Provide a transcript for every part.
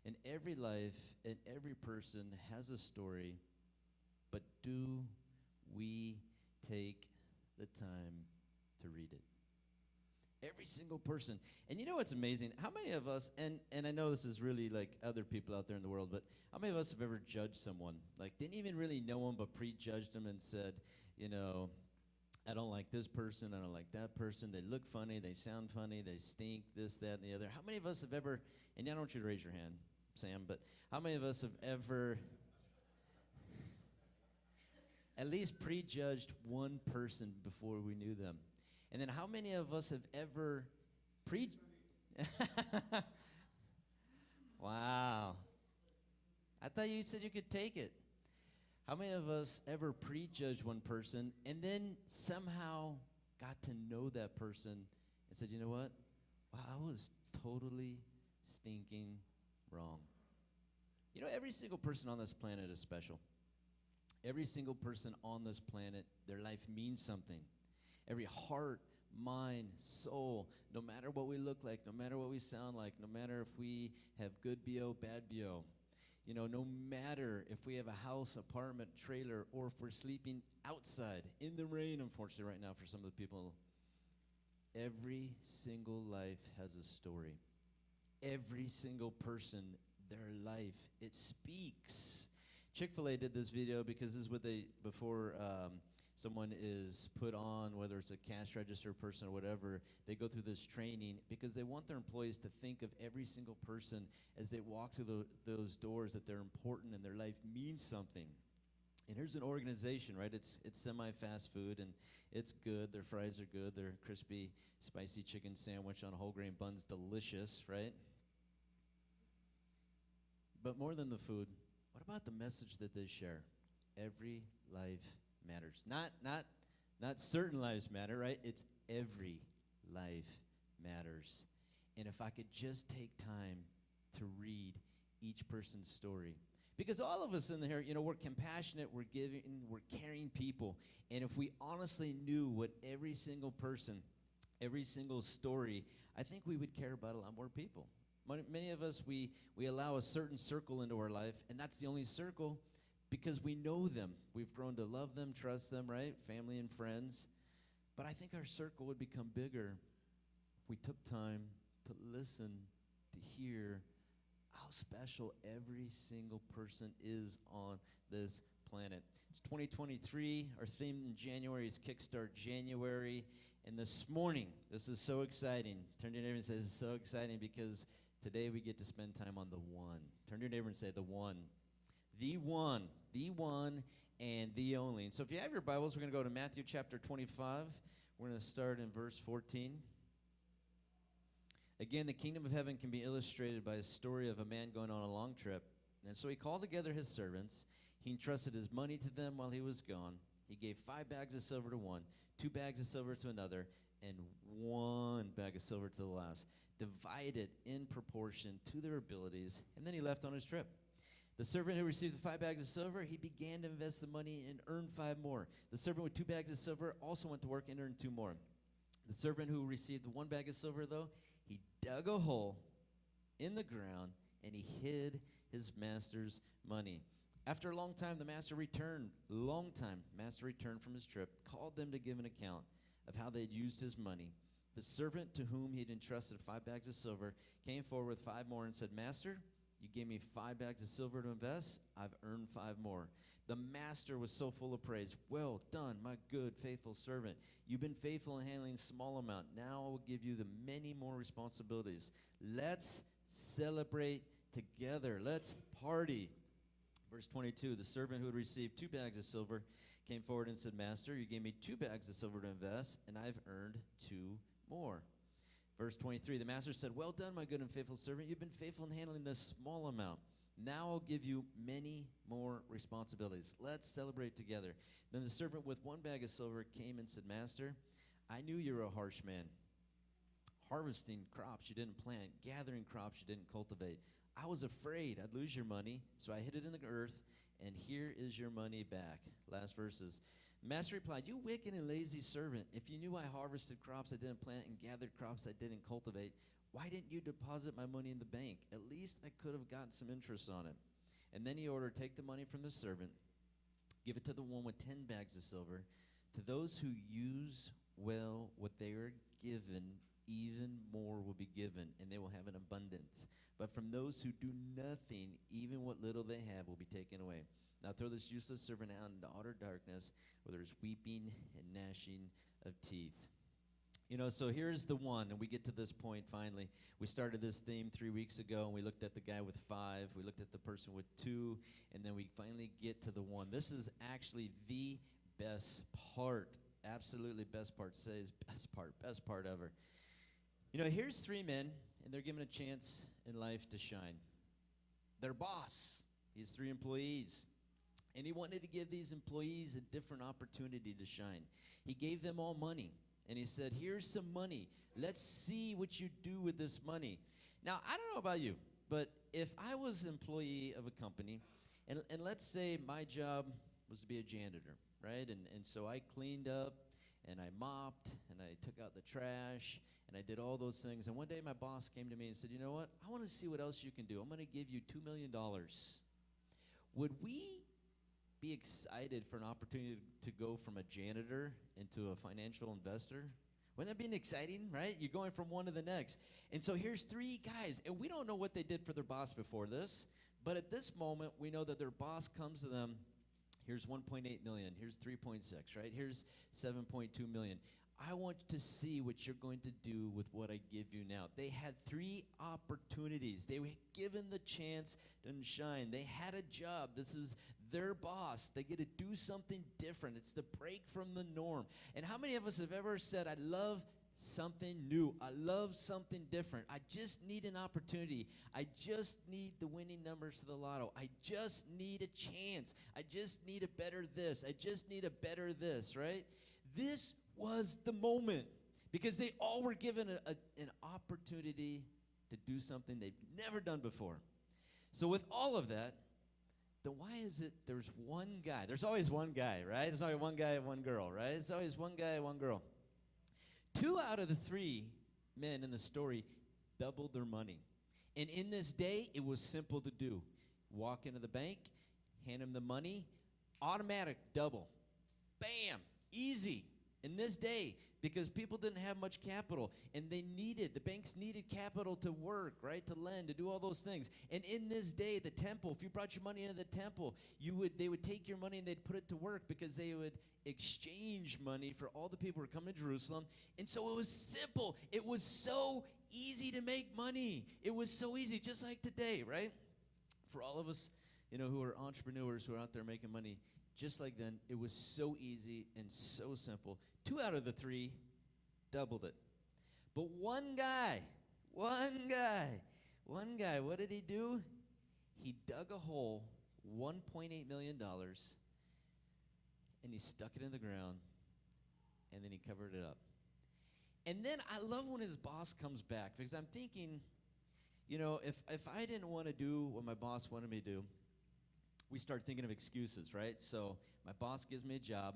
And every life and every person has a story, but do we take the time to read it? Every single person. And you know what's amazing? How many of us, and I know this is really like other people out there in the world, but how many of us have ever judged someone? Like, didn't even really know them, but prejudged them and said, you know, I don't like this person, I don't like that person, they look funny, they sound funny, they stink, this, that, and the other. How many of us have ever, and I don't want you to raise your hand, Sam, but how many of us have ever at least prejudged one person before we knew them? And then how many of us have ever Wow. I thought you said you could take it. How many of us ever prejudged one person and then somehow got to know that person and said, you know what? Wow, I was totally stinking wrong. You know, every single person on this planet is special. Every single person on this planet, their life means something. Every heart, mind, soul, no matter what we look like, no matter what we sound like, no matter if we have good BO, bad BO, you know, no matter if we have a house, apartment, trailer, or if we're sleeping outside in the rain, unfortunately, right now for some of the people, every single life has a story. Every single person, their life, it speaks. Chick-fil-A did this video because this is what they, before someone is put on, whether it's a cash register person or whatever, they go through this training because they want their employees to think of every single person as they walk through those doors that they're important and their life means something. And here's an organization, right? It's semi-fast food, and it's good. Their fries are good. Their crispy, spicy chicken sandwich on a whole grain bun's delicious, right? But more than the food, what about the message that they share? Every life matters. Not certain lives matter, right? It's every life matters. And if I could just take time to read each person's story. Because all of us in here, you know, we're compassionate, we're giving, we're caring people. And if we honestly knew what every single person, every single story, I think we would care about a lot more people. Many of us, we allow a certain circle into our life, and that's the only circle because we know them. We've grown to love them, trust them, right? Family and friends. But I think our circle would become bigger if we took time to listen, to hear how special every single person is on this planet. It's 2023. Our theme in January is Kickstart January. And this morning, this is so exciting. Turn to your neighbor and say, this is so exciting because today we get to spend time on the one. Turn to your neighbor and say, the one. The one, and the only. And so if you have your Bibles, we're going to go to Matthew chapter 25. We're going to start in verse 14. Again, the kingdom of heaven can be illustrated by a story of a man going on a long trip. And so he called together his servants. He entrusted his money to them while he was gone. He gave 5 bags of silver to one, 2 bags of silver to another, and 1 bag of silver to the last, divided in proportion to their abilities, and then he left on his trip. The servant who received the 5 bags of silver, he began to invest the money and earned 5 more. The servant with 2 bags of silver also went to work and earned 2 more. The servant who received the 1 bag of silver, though, he dug a hole in the ground and he hid his master's money. After a long time, the master returned. Master returned from his trip, called them to give an account of how they had used his money. The servant to whom he had entrusted 5 bags of silver came forward with 5 more and said, Master, you gave me 5 bags of silver to invest. I've earned 5 more. The master was so full of praise. Well done, my good, faithful servant. You've been faithful in handling a small amount. Now I will give you the many more responsibilities. Let's celebrate together. Let's party. Verse 22, the servant who had received 2 bags of silver came forward and said, Master, you gave me 2 bags of silver to invest, and I've earned 2 more. Verse 23, the master said, well done, my good and faithful servant. You've been faithful in handling this small amount. Now I'll give you many more responsibilities. Let's celebrate together. Then the servant with 1 bag of silver came and said, Master, I knew you were a harsh man, harvesting crops you didn't plant, gathering crops you didn't cultivate. I was afraid I'd lose your money, so I hid it in the earth, and here is your money back. Last verses. Master replied, "You wicked and lazy servant, if you knew I harvested crops I didn't plant and gathered crops I didn't cultivate, why didn't you deposit my money in the bank? At least I could have gotten some interest on it." And then he ordered, "Take the money from the servant, give it to the one with 10 bags of silver. To those who use well what they are given, even more will be given, and they will have an abundance. But from those who do nothing, even what little they have will be taken away. Now throw this useless servant out into utter darkness, where there is weeping and gnashing of teeth." So here's the one, and we get to this point finally. We started this theme 3 weeks ago, and we looked at the guy with 5. We looked at the person with 2, and then we finally get to the one. This is actually the best part. Absolutely best part. Says best part ever. Here's 3 men, and they're given a chance in life to shine. Their boss, he has 3 employees, and he wanted to give these employees a different opportunity to shine. He gave them all money, and he said, "Here's some money. Let's see what you do with this money." Now, I don't know about you, but if I was an employee of a company, and let's say my job was to be a janitor, right? And so I cleaned up, and I mopped, and I took out the trash, and I did all those things. And one day my boss came to me and said, "You know what? I want to see what else you can do. I'm going to give you $2 million. Would we be excited for an opportunity to go from a janitor into a financial investor? Wouldn't that be exciting, right? You're going from one to the next. And so here's 3 guys, and we don't know what they did for their boss before this, but at this moment, we know that their boss comes to them. Here's 1.8 million. Here's 3.6, right? Here's 7.2 million. I want to see what you're going to do with what I give you now. They had 3 opportunities. They were given the chance to shine. They had a job. This is their boss. They get to do something different. It's the break from the norm. And how many of us have ever said, "I love something new. I love something different. I just need an opportunity. I just need the winning numbers to the lotto. I just need a chance. I just need a better this. I just need a better this," right? This was the moment, because they all were given an opportunity to do something they've never done before. So with all of that, then why is it there's one guy? There's always one guy, right? There's always one guy and one girl, right? It's always one guy and one girl. 2 out of the 3 men in the story doubled their money. And in this day, it was simple to do. Walk into the bank, hand them the money, automatic double. Bam, easy. In this day, because people didn't have much capital, and the banks needed capital to work, right, to lend, to do all those things. And in this day, the temple, if you brought your money into the temple, they would take your money and they'd put it to work, because they would exchange money for all the people who were coming to Jerusalem. And so it was simple. It was so easy to make money. It was so easy, just like today, right? For all of us, who are entrepreneurs, who are out there making money, just like then, it was so easy and so simple. 2 out of the 3 doubled it. But one guy, what did he do? He dug a hole, $1.8 million, and he stuck it in the ground, and then he covered it up. And then I love when his boss comes back, because I'm thinking, if I didn't want to do what my boss wanted me to do, we start thinking of excuses, right? So my boss gives me a job.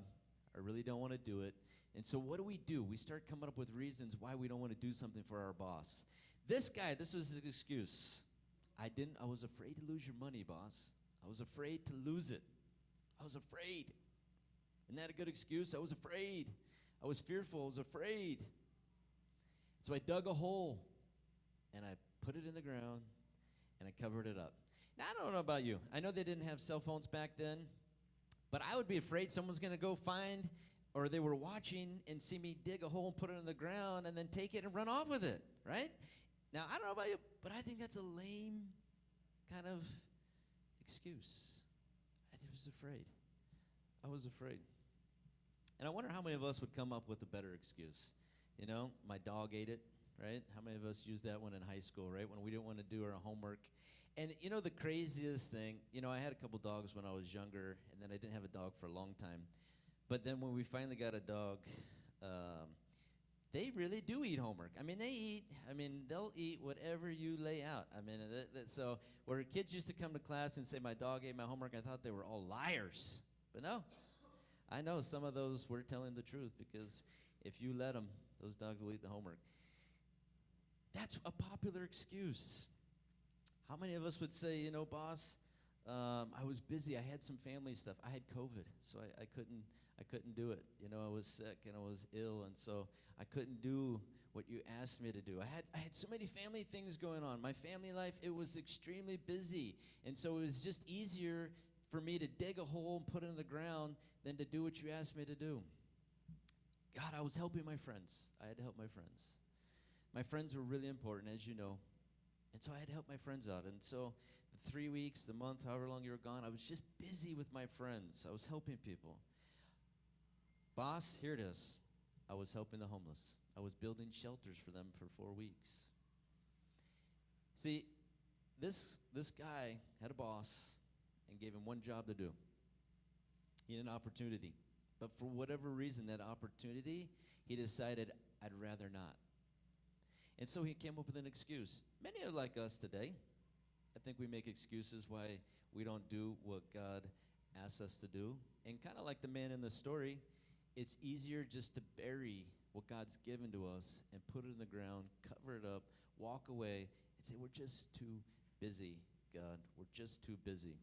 I really don't want to do it. And so what do? We start coming up with reasons why we don't want to do something for our boss. This guy, this was his excuse. I was afraid to lose your money, boss. I was afraid to lose it. I was afraid. Isn't that a good excuse? I was afraid. I was fearful. I was afraid. So I dug a hole, and I put it in the ground, and I covered it up. Now, I don't know about you. I know they didn't have cell phones back then, but I would be afraid someone's going to go find, or they were watching and see me dig a hole and put it in the ground and then take it and run off with it, right? Now, I don't know about you, but I think that's a lame kind of excuse. I was afraid. I was afraid. And I wonder how many of us would come up with a better excuse. My dog ate it, right? How many of us used that one in high school, right? When we didn't want to do our homework. And the craziest thing, I had a couple dogs when I was younger, and then I didn't have a dog for a long time. But then when we finally got a dog, they really do eat homework. They'll eat whatever you lay out. So where kids used to come to class and say, "My dog ate my homework," I thought they were all liars. But no, I know some of those were telling the truth because if you let them, those dogs will eat the homework. That's a popular excuse. How many of us would say, boss, I was busy. I had some family stuff. I had COVID, so I couldn't do it. I was sick and I was ill, and so I couldn't do what you asked me to do. I had so many family things going on. My family life, it was extremely busy, and so it was just easier for me to dig a hole and put it in the ground than to do what you asked me to do. God, I was helping my friends. I had to help my friends. My friends were really important, as you know, and so I had to help my friends out. And so the 3 weeks, the month, however long you were gone, I was just busy with my friends. I was helping people. Boss, here it is. I was helping the homeless. I was building shelters for them for 4 weeks. See, this guy had a boss and gave him one job to do. He had an opportunity. But for whatever reason, that opportunity, he decided, I'd rather not. And so he came up with an excuse. Many are like us today. I think we make excuses why we don't do what God asks us to do. And kind of like the man in the story, it's easier just to bury what God's given to us and put it in the ground, cover it up, walk away, and say, we're just too busy, God. We're just too busy.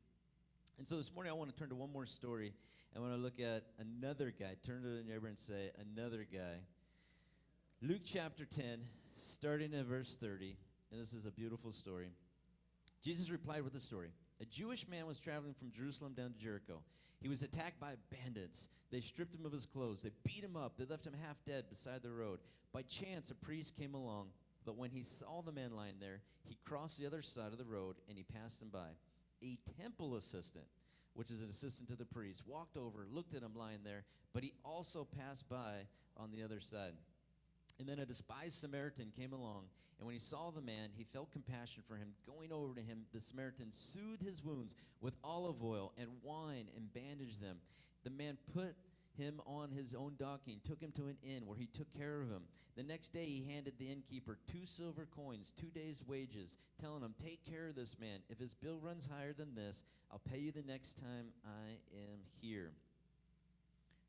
And so this morning I want to turn to one more story. I want to look at another guy. Turn to the neighbor and say, another guy. Luke chapter 10, starting at verse 30. And this is a beautiful story. Jesus replied with a story. A Jewish man was traveling from Jerusalem down to Jericho. He was attacked by bandits. They stripped him of his clothes. They beat him up. They left him half dead beside the road. By chance, a priest came along, but when he saw the man lying there, he crossed the other side of the road and he passed him by. A temple assistant, which is an assistant to the priest, walked over, looked at him lying there, but he also passed by on the other side. And then a despised Samaritan came along, and when he saw the man, he felt compassion for him. Going over to him, the Samaritan soothed his wounds with olive oil and wine and bandaged them. The man put him on his own donkey and took him to an inn where he took care of him. The next day he handed the innkeeper 2 silver coins, 2 days' wages, telling him, take care of this man. If his bill runs higher than this, I'll pay you the next time I am here.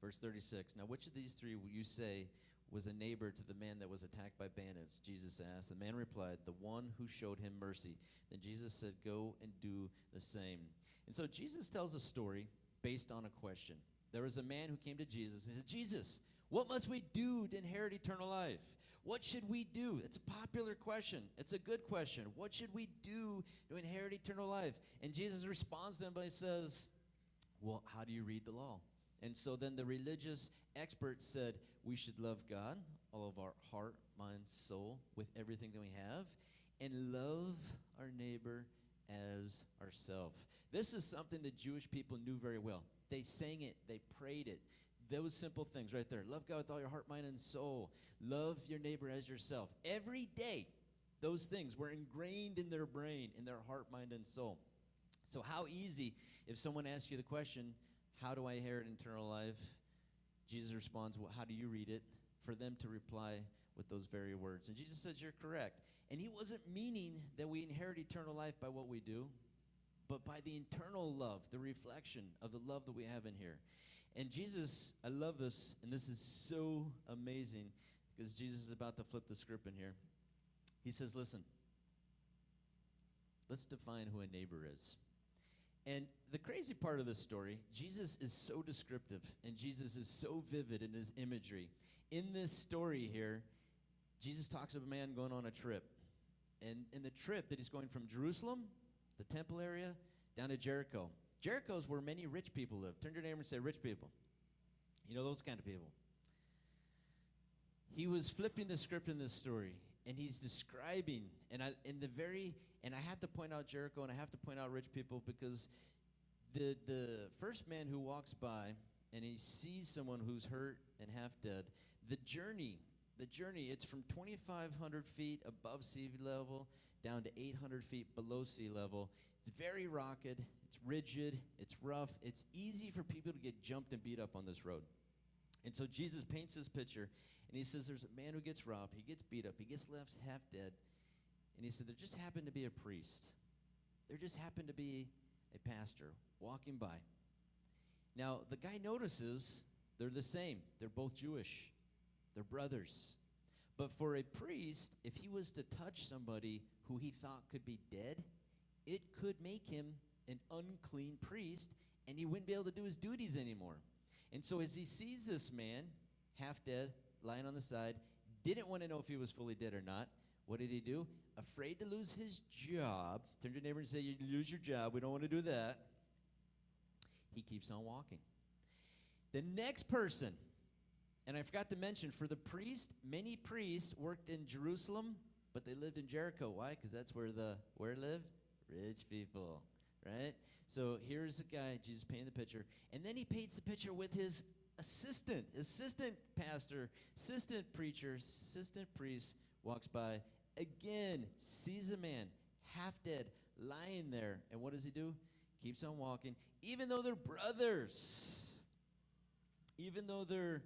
Verse 36, now which of these three will you say was a neighbor to the man that was attacked by bandits? Jesus asked. The man replied, the one who showed him mercy. Then Jesus said, go and do the same. And so Jesus tells a story based on a question. There was a man who came to Jesus. He said, Jesus, what must we do to inherit eternal life? What should we do? It's a popular question. It's a good question. What should we do to inherit eternal life? And Jesus responds to him by says, well, how do you read the law? And so then the religious experts said, we should love God, all of our heart, mind, soul, with everything that we have, and love our neighbor as ourselves. This is something that Jewish people knew very well. They sang it. They prayed it. Those simple things right there. Love God with all your heart, mind, and soul. Love your neighbor as yourself. Every day, those things were ingrained in their brain, in their heart, mind, and soul. So how easy, if someone asks you the question, how do I inherit eternal life? Jesus responds, well, how do you read it? For them to reply with those very words. And Jesus says, you're correct. And he wasn't meaning that we inherit eternal life by what we do, but by the internal love, the reflection of the love that we have in here. And Jesus, I love this, and this is so amazing, because Jesus is about to flip the script in here. He says, listen, let's define who a neighbor is. And the crazy part of this story, Jesus is so descriptive, and Jesus is so vivid in his imagery. In this story here, Jesus talks of a man going on a trip. And in the trip that he's going from Jerusalem, the temple area, down to Jericho. Jericho is where many rich people live. Turn to your neighbor and say, rich people. You know, those kind of people. He was flipping the script in this story, and he's describing, and I had to point out Jericho, and I have to point out rich people, because the first man who walks by, and he sees someone who's hurt and half dead, the journey, it's from 2,500 feet above sea level down to 800 feet below sea level. It's very rocky, it's rigid, it's rough. It's easy for people to get jumped and beat up on this road. And so Jesus paints this picture, and he says there's a man who gets robbed, he gets beat up, he gets left half dead. And he said there just happened to be a priest. There just happened to be a pastor walking by. Now, the guy notices They're the same. They're both Jewish. They're brothers. But for a priest, if he was to touch somebody who he thought could be dead, it could make him an unclean priest, and he wouldn't be able to do his duties anymore. And so as he sees this man, half dead, lying on the side, didn't want to know if he was fully dead or not, what did he do? Afraid to lose his job. Turn to your neighbor and say, you lose your job. We don't want to do that. He keeps on walking. The next person, and I forgot to mention, for the priest, many priests worked in Jerusalem, but they lived in Jericho. Why? Because that's where lived? Rich people, right? So here's a guy, Jesus painted the picture, and then he paints the picture with his assistant pastor, assistant preacher, assistant priest, walks by, again, sees a man, half dead, lying there, and what does he do? Keeps on walking, even though they're brothers, even though they're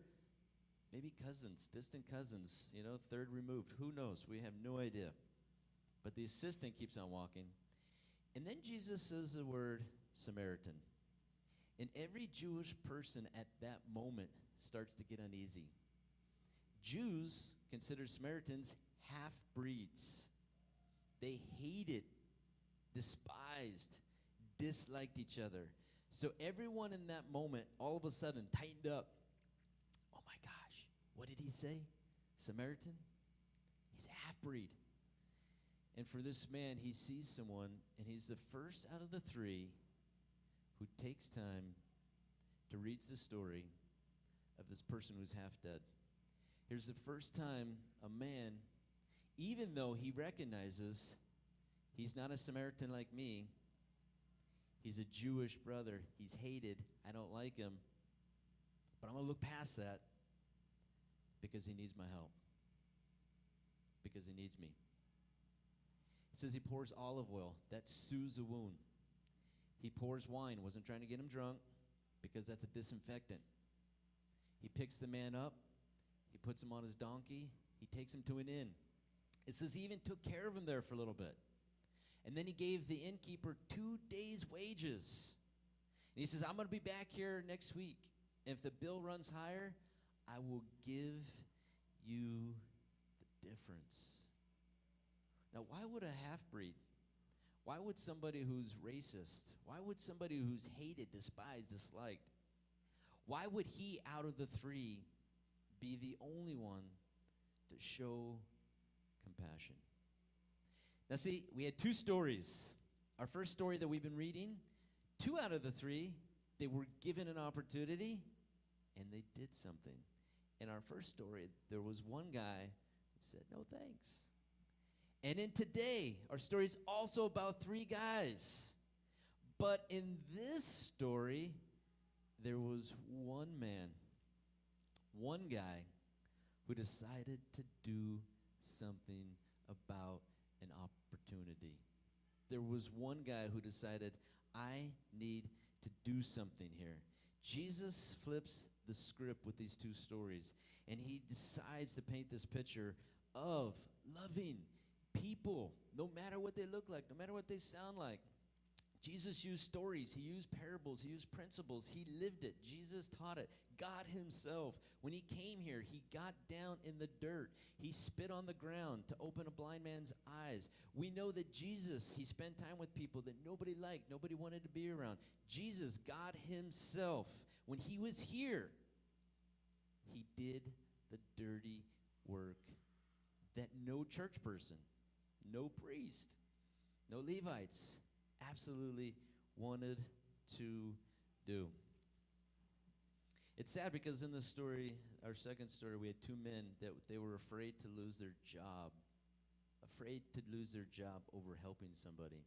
maybe cousins, distant cousins, third removed. Who knows? We have no idea. But the assistant keeps on walking. And then Jesus says the word Samaritan. And every Jewish person at that moment starts to get uneasy. Jews consider Samaritans half-breeds. They hated, despised, disliked each other. So everyone in that moment all of a sudden tightened up. Oh my gosh, what did he say? Samaritan? He's a half-breed. And for this man, he sees someone, and he's the first out of the three who takes time to read the story of this person who's half dead. Here's the first time a man, even though he recognizes he's not a Samaritan like me, he's a Jewish brother, he's hated, I don't like him, but I'm going to look past that because he needs my help, because he needs me. It says he pours olive oil. That soothes a wound. He pours wine. Wasn't trying to get him drunk because that's a disinfectant. He picks the man up. He puts him on his donkey. He takes him to an inn. It says he even took care of him there for a little bit. And then he gave the innkeeper 2 days' wages. And he says, I'm going to be back here next week. If the bill runs higher, I will give you the difference. Now, why would a half-breed, why would somebody who's racist, why would somebody who's hated, despised, disliked, why would he out of the three be the only one to show compassion? Now see, we had 2 stories. Our first story that we've been reading, 2 out of the 3, they were given an opportunity and they did something. In our first story, there was one guy who said, no thanks. And in today, our story is also about 3 guys. But in this story, there was one man, one guy, who decided to do something about an opportunity. There was one guy who decided, I need to do something here. Jesus flips the script with these 2 stories, and he decides to paint this picture of loving people, no matter what they look like, no matter what they sound like. Jesus used stories, he used parables, he used principles, he lived it. Jesus taught it. God himself, when he came here, he got down in the dirt. He spit on the ground to open a blind man's eyes. We know that Jesus, he spent time with people that nobody liked, nobody wanted to be around. Jesus, God himself, when he was here, he did the dirty work that no church person, no priest, no Levites absolutely wanted to do. It's sad because in this story, our second story, we had 2 men that they were afraid to lose their job, over helping somebody.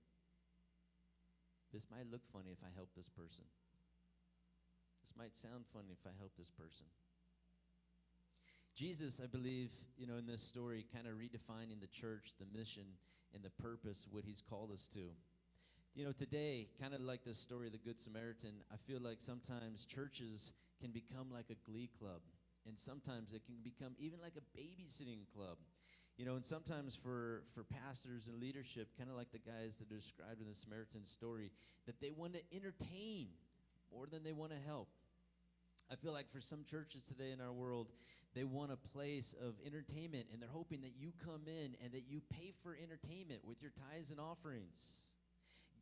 This might look funny if I help this person. This might sound funny if I help this person. Jesus, I believe, in this story, kind of redefining the church, the mission, and the purpose, what he's called us to. Today, kind of like this story of the Good Samaritan, I feel like sometimes churches can become like a glee club, and sometimes it can become even like a babysitting club. And sometimes for pastors and leadership, kind of like the guys that are described in the Samaritan story, that they want to entertain more than they want to help. I feel like for some churches today in our world, they want a place of entertainment, and they're hoping that you come in and that you pay for entertainment with your tithes and offerings.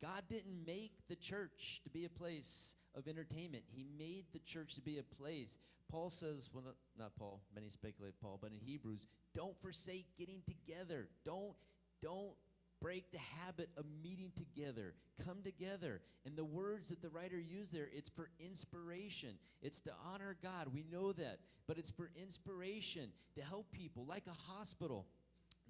God didn't make the church to be a place of entertainment. He made the church to be a place. Paul says, well, not Paul, many speculate Paul, but in Hebrews, don't forsake getting together. Don't break the habit of meeting together. Come together. And the words that the writer used there, it's for inspiration. It's to honor God. We know that. But it's for inspiration, to help people, like a hospital.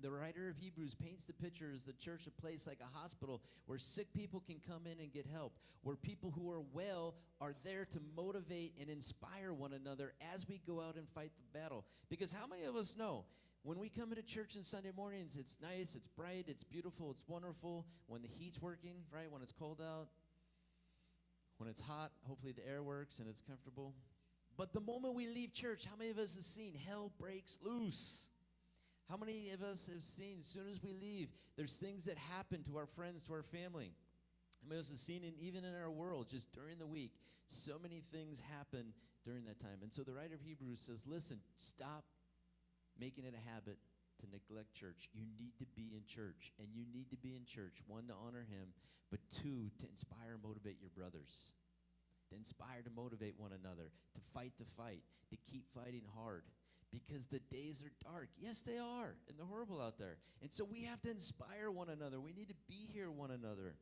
The writer of Hebrews paints the picture as the church a place like a hospital where sick people can come in and get help, where people who are well are there to motivate and inspire one another as we go out and fight the battle. Because how many of us know when we come into church on Sunday mornings, it's nice, it's bright, it's beautiful, it's wonderful. When the heat's working, right, when it's cold out, when it's hot, hopefully the air works and it's comfortable. But the moment we leave church, how many of us have seen hell breaks loose? How many of us have seen, as soon as we leave, there's things that happen to our friends, to our family? How many of us have seen, even in our world, just during the week, so many things happen during that time. And so the writer of Hebrews says, listen, stop making it a habit to neglect church. You need to be in church, and you need to be in church, one, to honor him, but two, to inspire and motivate your brothers, to inspire, to motivate one another, to fight the fight, to keep fighting hard. Because the days are dark. Yes, they are, and they're horrible out there. And so we have to inspire one another. We need to be here one another.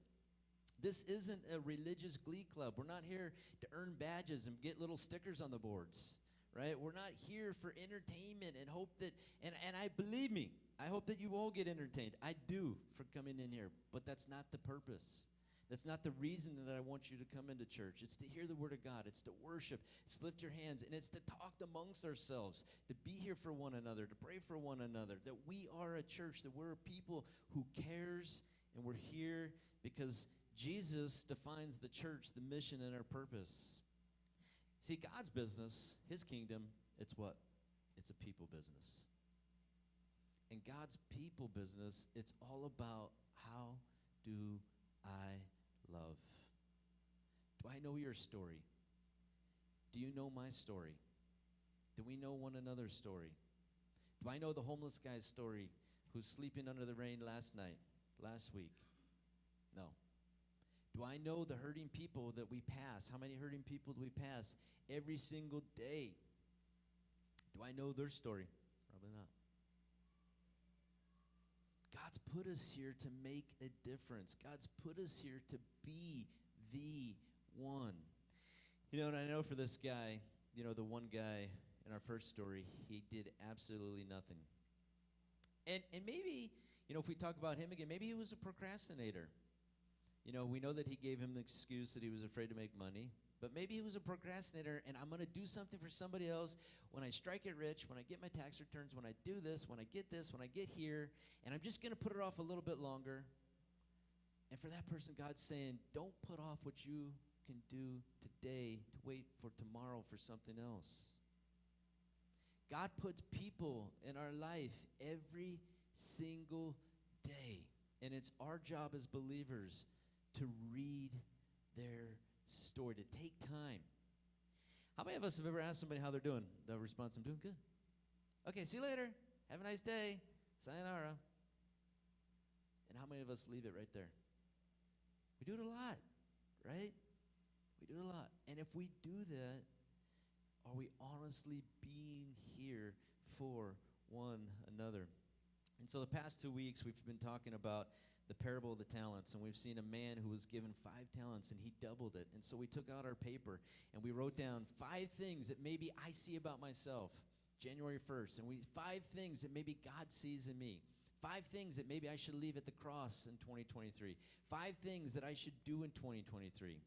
This isn't a religious glee club. We're not here to earn badges and get little stickers on the boards, right? We're not here for entertainment and hope that, and I believe me, I hope that you all get entertained. I do for coming in here, but that's not the purpose. That's not the reason that I want you to come into church. It's to hear the word of God. It's to worship. It's to lift your hands. And it's to talk amongst ourselves, to be here for one another, to pray for one another, that we are a church, that we're a people who cares, and we're here because Jesus defines the church, the mission, and our purpose. See, God's business, his kingdom, it's what? It's a people business. And God's people business, it's all about how do I love. Do I know your story? Do you know my story? Do we know one another's story? Do I know the homeless guy's story who's sleeping under the rain last week? No. Do I know the hurting people that we pass? How many hurting people do we pass every single day? Do I know their story? Probably not. God's put us here to make a difference. God's put us here to be the one. You know, and I know for this guy, the one guy in our first story, he did absolutely nothing. And maybe, if we talk about him again, maybe he was a procrastinator. We know that he gave him the excuse that he was afraid to make money. But maybe he was a procrastinator, and I'm going to do something for somebody else when I strike it rich, when I get my tax returns, when I do this, when I get this, when I get here, and I'm just going to put it off a little bit longer. And for that person, God's saying, don't put off what you can do today to wait for tomorrow for something else. God puts people in our life every single day, and it's our job as believers to read their story, to take time. How many of us have ever asked somebody how they're doing? The response, I'm doing good. Okay, see you later. Have a nice day. Sayonara. And how many of us leave it right there? We do it a lot, right? We do it a lot. And if we do that, are we honestly being here for one another? And so the past 2 weeks, we've been talking about the parable of the talents, and we've seen a man who was given 5 talents, and he doubled it. And so we took out our paper, and we wrote down 5 things that maybe I see about myself, January 1st, and 5 things that maybe God sees in me, 5 things that maybe I should leave at the cross in 2023, 5 things that I should do in 2023.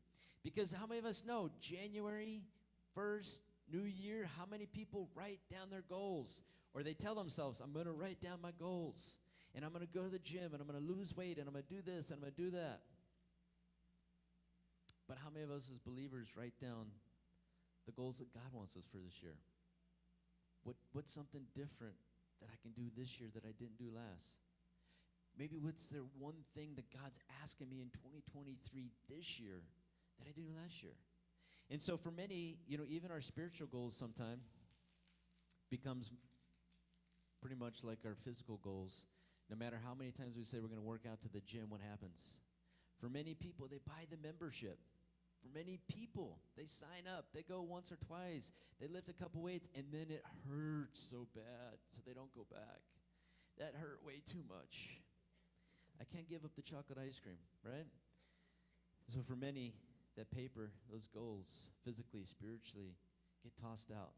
Because how many of us know January 1st, New Year, how many people write down their goals? Or they tell themselves, I'm going to write down my goals. And I'm going to go to the gym, and I'm going to lose weight, and I'm going to do this, and I'm going to do that. But how many of us as believers write down the goals that God wants us for this year? What's something different that I can do this year that I didn't do last? Maybe what's there one thing that God's asking me in 2023 this year that I didn't do last year? And so for many, even our spiritual goals sometime becomes pretty much like our physical goals. No matter how many times we say we're going to work out to the gym, what happens? For many people, they buy the membership. For many people, they sign up. They go once or twice. They lift a couple weights, and then it hurts so bad, so they don't go back. That hurt way too much. I can't give up the chocolate ice cream, right? So for many, that paper, those goals, physically, spiritually, get tossed out.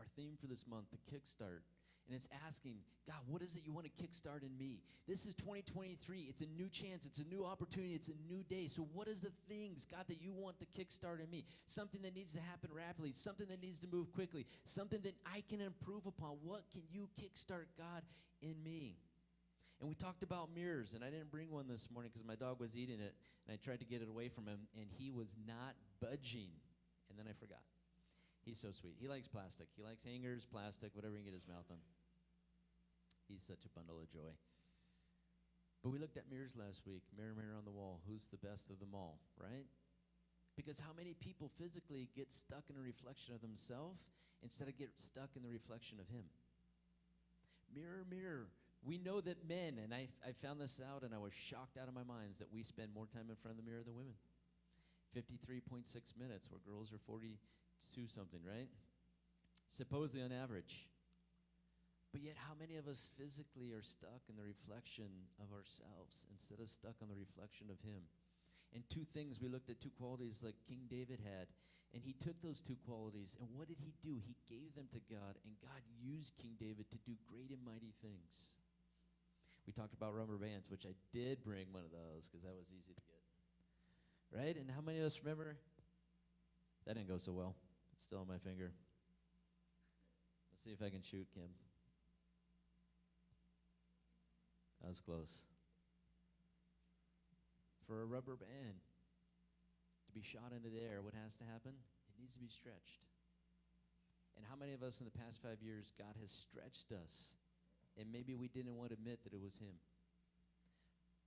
Our theme for this month, the Kickstart, and it's asking, God, what is it you want to kickstart in me? This is 2023. It's a new chance. It's a new opportunity. It's a new day. So what is the things, God, that you want to kickstart in me? Something that needs to happen rapidly. Something that needs to move quickly. Something that I can improve upon. What can you kickstart, God, in me? And we talked about mirrors, and I didn't bring one this morning because my dog was eating it, and I tried to get it away from him, and he was not budging. And then I forgot. He's so sweet. He likes plastic. He likes hangers, plastic, whatever he can get his mouth on. He's such a bundle of joy. But we looked at mirrors last week. Mirror, mirror on the wall. Who's the best of them all, right? Because how many people physically get stuck in a reflection of themselves instead of get stuck in the reflection of him? Mirror, mirror. We know that men, and I found this out and I was shocked out of my mind, that we spend more time in front of the mirror than women. 53.6 minutes, where girls are 42 something, right? Supposedly on average. But yet how many of us physically are stuck in the reflection of ourselves instead of stuck on the reflection of him? And two things, we looked at two qualities like King David had. And he took those two qualities, and what did he do? He gave them to God, and God used King David to do great and mighty things. We talked about rubber bands, which I did bring one of those because that was easy to get. Right? And how many of us remember? That didn't go so well. It's still on my finger. Let's see if I can shoot, Kim. That was close. For a rubber band to be shot into the air, what has to happen? It needs to be stretched. And how many of us in the past 5 years, God has stretched us, and maybe we didn't want to admit that it was him?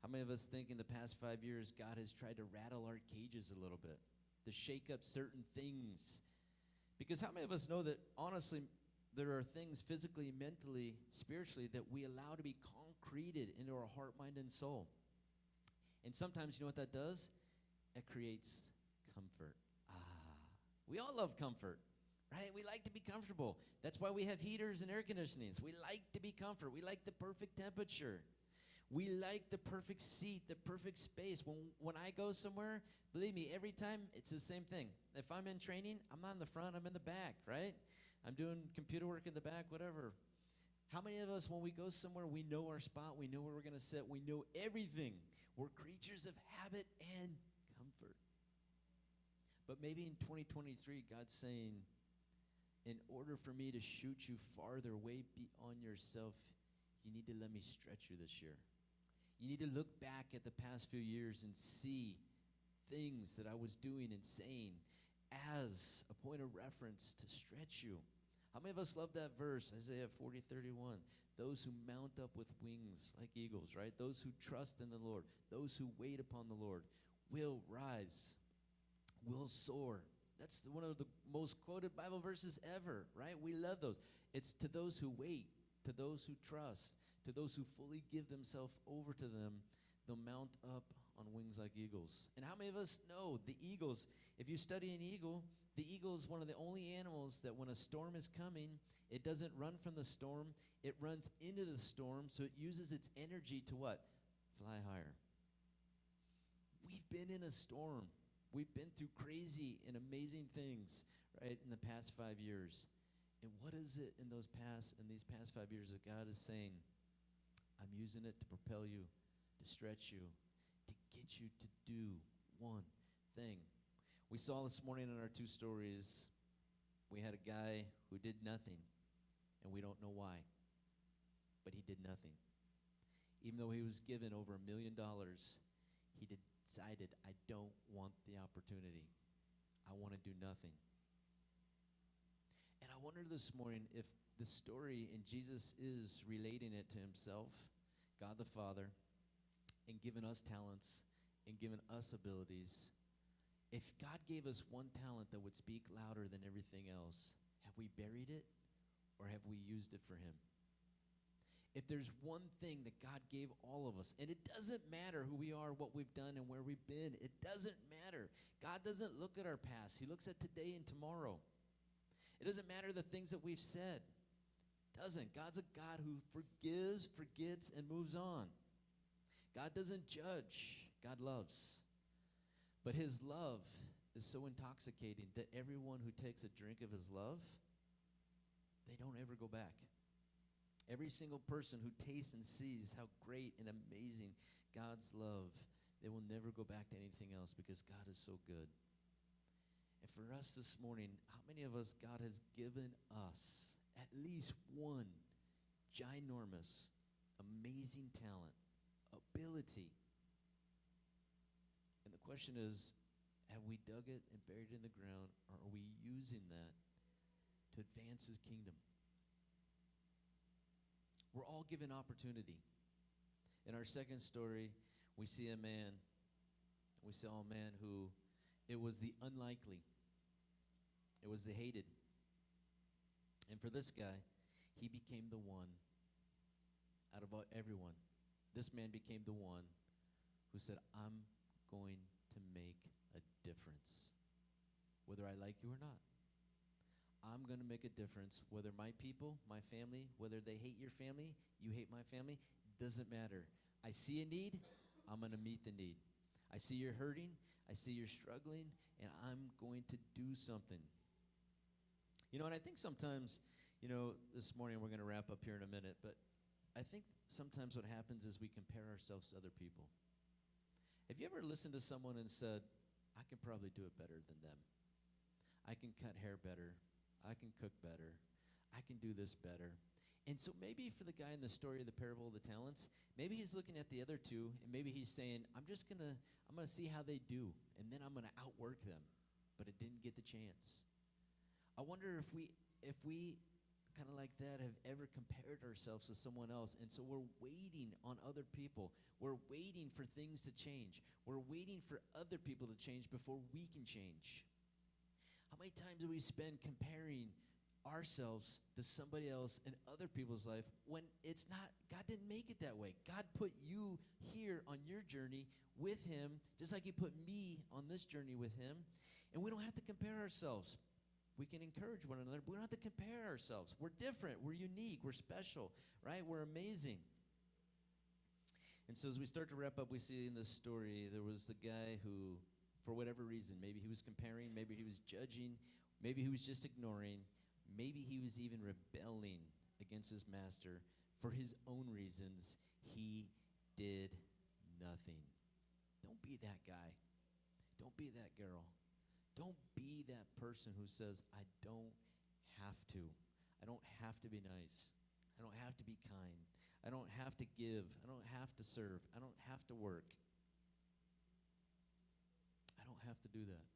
How many of us think in the past 5 years, God has tried to rattle our cages a little bit, to shake up certain things? Because how many of us know that, honestly, there are things physically, mentally, spiritually that we allow to be concreted into our heart, mind, and soul? And sometimes, you know what that does? It creates comfort. We all love comfort, right? We like to be comfortable. That's why we have heaters and air conditionings. We like to be comfort. We like the perfect temperature. We like the perfect seat, the perfect space. When I go somewhere, believe me, every time it's the same thing. If I'm in training, I'm not in the front, I'm in the back, right? I'm doing computer work in the back, whatever. How many of us, when we go somewhere, we know our spot, we know where we're going to sit, we know everything. We're creatures of habit and comfort. But maybe in 2023, God's saying, in order for me to shoot you farther, way beyond yourself, you need to let me stretch you this year. You need to look back at the past few years and see things that I was doing and saying as a point of reference to stretch you. How many of us love that verse, Isaiah 40:31? Those who mount up with wings like eagles, right? Those who trust in the Lord, those who wait upon the Lord will rise, will soar. That's one of the most quoted Bible verses ever, right? We love those. It's to those who wait, to those who trust, to those who fully give themselves over to them, they'll mount up on wings like eagles. And how many of us know the eagles? If you study an eagle, the eagle is one of the only animals that when a storm is coming, it doesn't run from the storm. It runs into the storm, so it uses its energy to what? Fly higher. We've been in a storm. We've been through crazy and amazing things, right, in the past 5 years. And what is it in these past 5 years that God is saying, I'm using it to propel you, to stretch you, to get you to do one thing. We saw this morning in our two stories, we had a guy who did nothing, and we don't know why, but he did nothing. Even though he was given over $1 million, he decided, I don't want the opportunity. I want to do nothing. And I wonder this morning if the story in Jesus is relating it to himself, God the Father, and giving us talents and giving us abilities, If God gave us one talent that would speak louder than everything else, have we buried it or have we used it for him? If there's one thing that God gave all of us, and it doesn't matter who we are, what we've done, and where we've been, it doesn't matter. God doesn't look at our past. He looks at today and tomorrow. It doesn't matter the things that we've said. Doesn't. God's a God who forgives, forgets, and moves on. God doesn't judge. God loves. But his love is so intoxicating that everyone who takes a drink of his love, they don't ever go back. Every single person who tastes and sees how great and amazing God's love, they will never go back to anything else because God is so good. And for us this morning, how many of us God has given us at least one ginormous, amazing talent, ability? And the question is, have we dug it and buried it in the ground, or are we using that to advance his kingdom? We're all given opportunity. In our second story, we see a man. We saw a man who, it was the unlikely. It was the hated. And for this guy, he became the one out of everyone. This man became the one who said, I'm going to make a difference, whether I like you or not. I'm going to make a difference, whether my people, my family, whether they hate your family, you hate my family, doesn't matter. I see a need, I'm going to meet the need. I see you're hurting, I see you're struggling, and I'm going to do something. You know, and I think sometimes, this morning we're going to wrap up here in a minute, but I think sometimes what happens is we compare ourselves to other people. Have you ever listened to someone and said, I can probably do it better than them? I can cut hair better. I can cook better. I can do this better. And so maybe for the guy in the story of the parable of the talents, maybe he's looking at the other two, and maybe he's saying, I'm gonna see how they do, and then I'm gonna outwork them. But it didn't get the chance. I wonder if we kind of like that have ever compared ourselves to someone else, and so we're waiting on other people. We're waiting for things to change. We're waiting for other people to change before we can change. How many times do we spend comparing ourselves to somebody else in other people's life when it's not? God didn't make it that way. God put you here on your journey with him, just like he put me on this journey with him, and we don't have to compare ourselves. We can encourage one another, but we don't have to compare ourselves. We're different. We're unique. We're special, right? We're amazing. And so as we start to wrap up, we see in this story, there was the guy who, for whatever reason, maybe he was comparing, maybe he was judging, maybe he was just ignoring, maybe he was even rebelling against his master. For his own reasons, he did nothing. Don't be that guy. Don't be that girl. Don't be that person who says, I don't have to. I don't have to be nice. I don't have to be kind. I don't have to give. I don't have to serve. I don't have to work. I don't have to do that.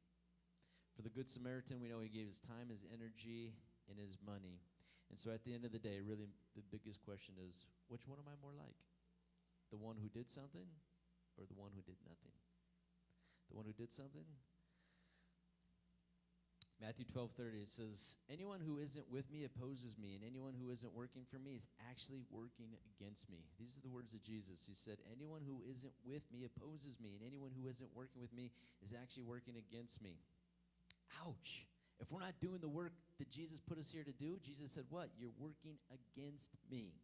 For the Good Samaritan, we know he gave his time, his energy, and his money. And so at the end of the day, really the biggest question is, which one am I more like? The one who did something or the one who did nothing? The one who did something? Matthew 12:30, it says, anyone who isn't with me opposes me, and anyone who isn't working for me is actually working against me. These are the words of Jesus. He said, anyone who isn't with me opposes me, and anyone who isn't working with me is actually working against me. Ouch. If we're not doing the work that Jesus put us here to do, Jesus said, what? You're working against me.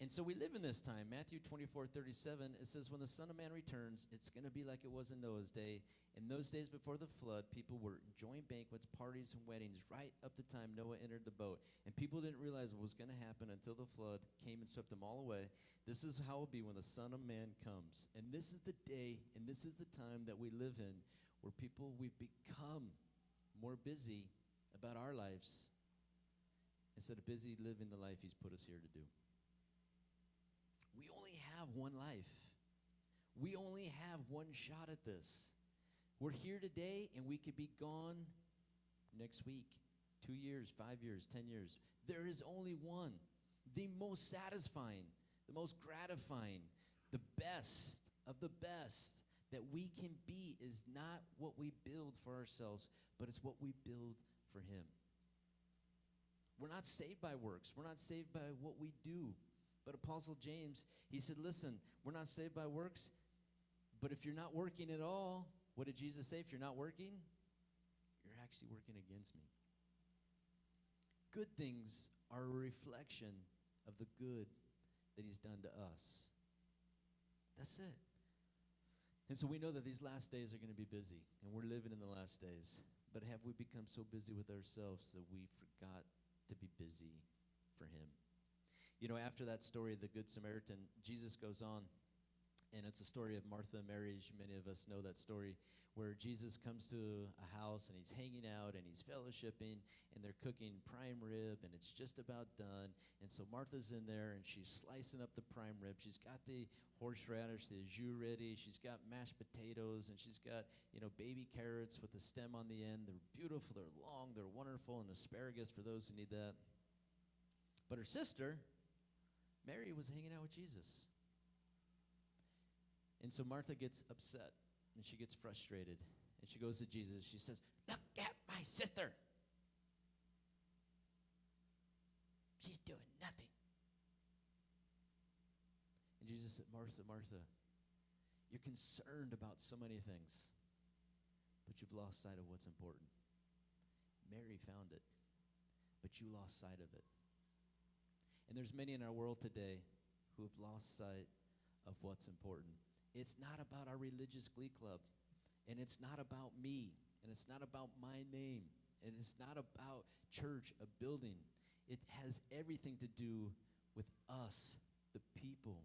And so we live in this time. Matthew 24:37, it says, when the Son of Man returns, it's going to be like it was in Noah's day. In those days before the flood, people were enjoying banquets, parties, and weddings right up the time Noah entered the boat. And people didn't realize what was going to happen until the flood came and swept them all away. This is how it will be when the Son of Man comes. And this is the day, and this is the time that we live in, where we've become more busy about our lives instead of busy living the life he's put us here to do. We only have one life. We only have one shot at this. We're here today, and we could be gone next week, 2 years, 5 years, 10 years. There is only one. The most satisfying, the most gratifying, the best of the best, that we can be is not what we build for ourselves, but it's what we build for him. We're not saved by works. We're not saved by what we do. But Apostle James, he said, listen, we're not saved by works, but if you're not working at all, what did Jesus say? If you're not working, you're actually working against me. Good things are a reflection of the good that he's done to us. That's it. And so we know that these last days are going to be busy, and we're living in the last days. But have we become so busy with ourselves that we forgot to be busy for him? You know, after that story of the Good Samaritan, Jesus goes on, and it's a story of Martha and Mary. Many of us know that story, where Jesus comes to a house, and he's hanging out, and he's fellowshipping, and they're cooking prime rib, and it's just about done. And so Martha's in there, and she's slicing up the prime rib. She's got the horseradish, the au jus ready. She's got mashed potatoes, and she's got, baby carrots with a stem on the end. They're beautiful, they're long, they're wonderful, and asparagus for those who need that. But her sister, Mary, was hanging out with Jesus. And so Martha gets upset, and she gets frustrated, and she goes to Jesus. She says, "Look at my sister. She's doing nothing." And Jesus said, "Martha, Martha, you're concerned about so many things, but you've lost sight of what's important. Mary found it, but you lost sight of it." And there's many in our world today who have lost sight of what's important. It's not about our religious glee club, and it's not about me, and it's not about my name, and it's not about church, a building. It has everything to do with us, the people,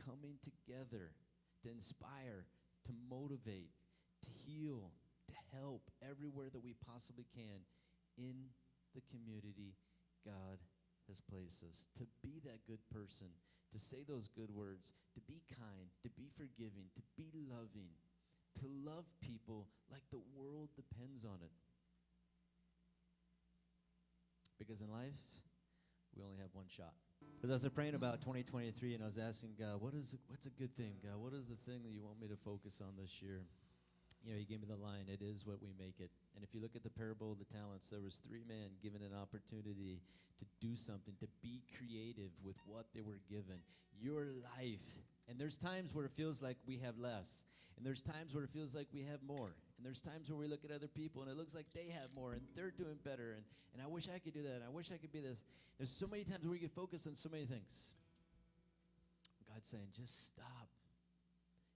coming together to inspire, to motivate, to heal, to help everywhere that we possibly can in the community God has placed us, to be that good person, to say those good words, to be kind, to be forgiving, to be loving, to love people like the world depends on it. Because in life, we only have one shot. As I was praying about 2023, and I was asking God, what's a good thing, God? What is the thing that you want me to focus on this year? He gave me the line, "It is what we make it." And if you look at the parable of the talents, there was 3 men given an opportunity to do something, to be creative with what they were given. Your life. And there's times where it feels like we have less. And there's times where it feels like we have more. And there's times where we look at other people and it looks like they have more and they're doing better. And I wish I could do that. And I wish I could be this. There's so many times where we get focused on so many things. God's saying, just stop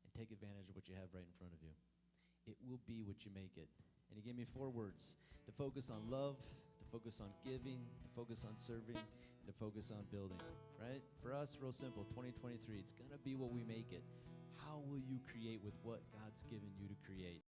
and take advantage of what you have right in front of you. It will be what you make it. And he gave me 4 words: to focus on love, to focus on giving, to focus on serving, and to focus on building, right? For us, real simple, 2023, it's going to be what we make it. How will you create with what God's given you to create?